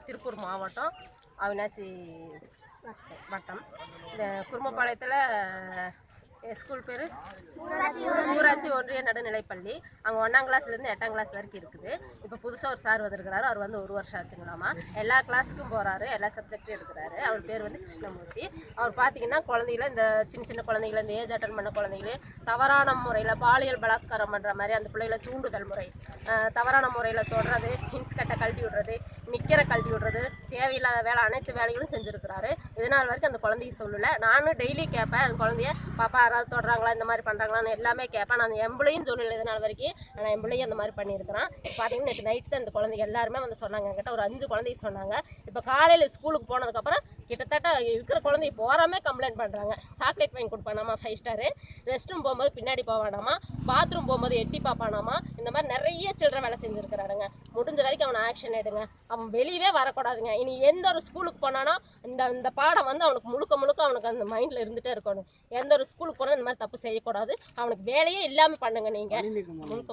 திருப்பூர் மாவட்டம் அவினாசி வட்டம். இந்த குருமபாளையத்தில் ஸ்கூல் பேர் ஊராட்சி ஒன்றிய நடுநிலைப்பள்ளி. அங்கே 1ஆம் கிளாஸ்லேருந்து 8ஆம் கிளாஸ் வரைக்கும் இருக்குது. இப்போ புதுசாக ஒரு சார் வந்திருக்கிறாரு. அவர் வந்து 1 வருஷம் ஆச்சுங்களாமா. எல்லா கிளாஸுக்கும் போகிறாரு, எல்லா சப்ஜெக்டும் எடுக்கிறாரு. அவர் பேர் வந்து கிருஷ்ணமூர்த்தி. அவர் பார்த்தீங்கன்னா குழந்தைகள இந்த சின்ன குழந்தைகள இந்த ஏஜ் அட்டன் பண்ண குழந்தைகளே தவறான முறையில் பாலியல் பலாத்காரம் பண்ணுற மாதிரி அந்த பிள்ளைகளை தூண்டுதல் முறை, தவறான முறையில் தொடுறது, ஹின்ஸ் கட்டை கழட்டி விடுறது, நிற்கிற கழட்டி விடுறது, தேவையில்லாத வேலை அனைத்து வேலைகளும் செஞ்சுருக்கிறாரு. இதனால் வரைக்கும் அந்த குழந்தைய சொல்லலை. நானும் டெய்லி கேட்பேன் அந்த குழந்தைய, பாப்பா யாராவது தொடுறாங்களா, இந்த மாதிரி பண்ணுறாங்களான்னு எல்லாமே கேட்பேன். நான் எம்பிளையும் சொல்லலை இதனால் வரைக்கும். ஆனால் எம்பிளையும் அந்த மாதிரி பண்ணியிருக்கிறான். பார்த்தீங்கன்னா நேற்று நைட்டு அந்த குழந்தைங்க எல்லாருமே வந்து சொன்னாங்க. என்கிட்ட ஒரு 5 குழந்தைய சொன்னாங்க. இப்போ காலையில் ஸ்கூலுக்கு போனதுக்கப்புறம் கிட்டத்தட்ட இருக்கிற குழந்தைய போகாமே கம்ப்ளைண்ட் பண்ணுறாங்க. சாக்லேட் வாங்கி கொடுப்பானாமா 5 ஸ்டாரு, ரெஸ்ட் ரூம் போகும்போது பின்னாடி போவானாமா, பாத்ரூம் போகும்போது எட்டி பார்ப்பானாமா, இந்த மாதிரி நிறைய சில்லற வேலை செஞ்சுருக்கிறானுங்க. முடிஞ்ச வரைக்கும் அவனை ஆக்ஷன் எடுங்க. அவன் வெளியவே வரக்கூடாதுங்க. இனி எந்த ஒரு ஸ்கூலுக்கு போனானோ இந்த பாடம் வந்து அவனுக்கு முழுக்க அவனுக்கு அந்த மைண்டில் இருந்துகிட்டே இருக்கணும். எந்த ஒரு ஸ்கூலுக்கு போனால் இந்த மாதிரி தப்பு செய்யக்கூடாது. அவனுக்கு வேலையே இல்லாமல் பண்ணுங்க. நீங்கள்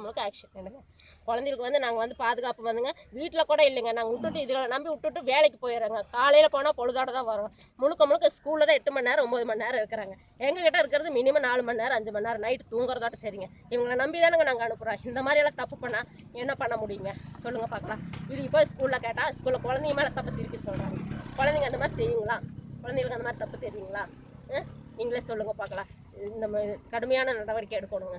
முழுக்க ஆக்ஷன் எடுங்க. குழந்தைகளுக்கு வந்து நாங்கள் வந்து பாதுகாப்பு வந்துங்க வீட்டில் கூட இல்லைங்க. நாங்கள் விட்டுட்டு இதில் நம்பி விட்டுட்டு வேலைக்கு போயிடுறோங்க. காலையில் போனால் பொழுதோட தான் வரோம். முழுக்க ஸ்கூலில் தான் 8 மணி நேரம் 9 மணி நேரம் இருக்கிறாங்க. எங்ககிட்ட இருக்கிறது மினிமம் 4 மணி நேரம் 5 மணி நேரம் நைட்டு தூங்குறதோட சரிங்க. இவங்களை நம்பி தானுங்க நாங்கள் அனுப்புகிறோம். இந்த மாதிரியெல்லாம் தப்பு பண்ணால் என்ன பண்ண முடியுங்க சொல்லுங்கள் பார்க்கலாம். இது இப்போ ஸ்கூலில் கேட்டால் ஸ்கூலில் குழந்தைங்க மேலே தப்பு திருப்பி சொல்கிறாங்க. குழந்தைங்க அந்த மாதிரி செய்யுங்களா? குழந்தைங்களுக்கு அந்த மாதிரி தப்பு தெரியுங்களா? நீங்களே சொல்லுங்கள் பார்க்கலாம். இந்த மாதிரி கடுமையான நடவடிக்கை எடுக்கணுங்க.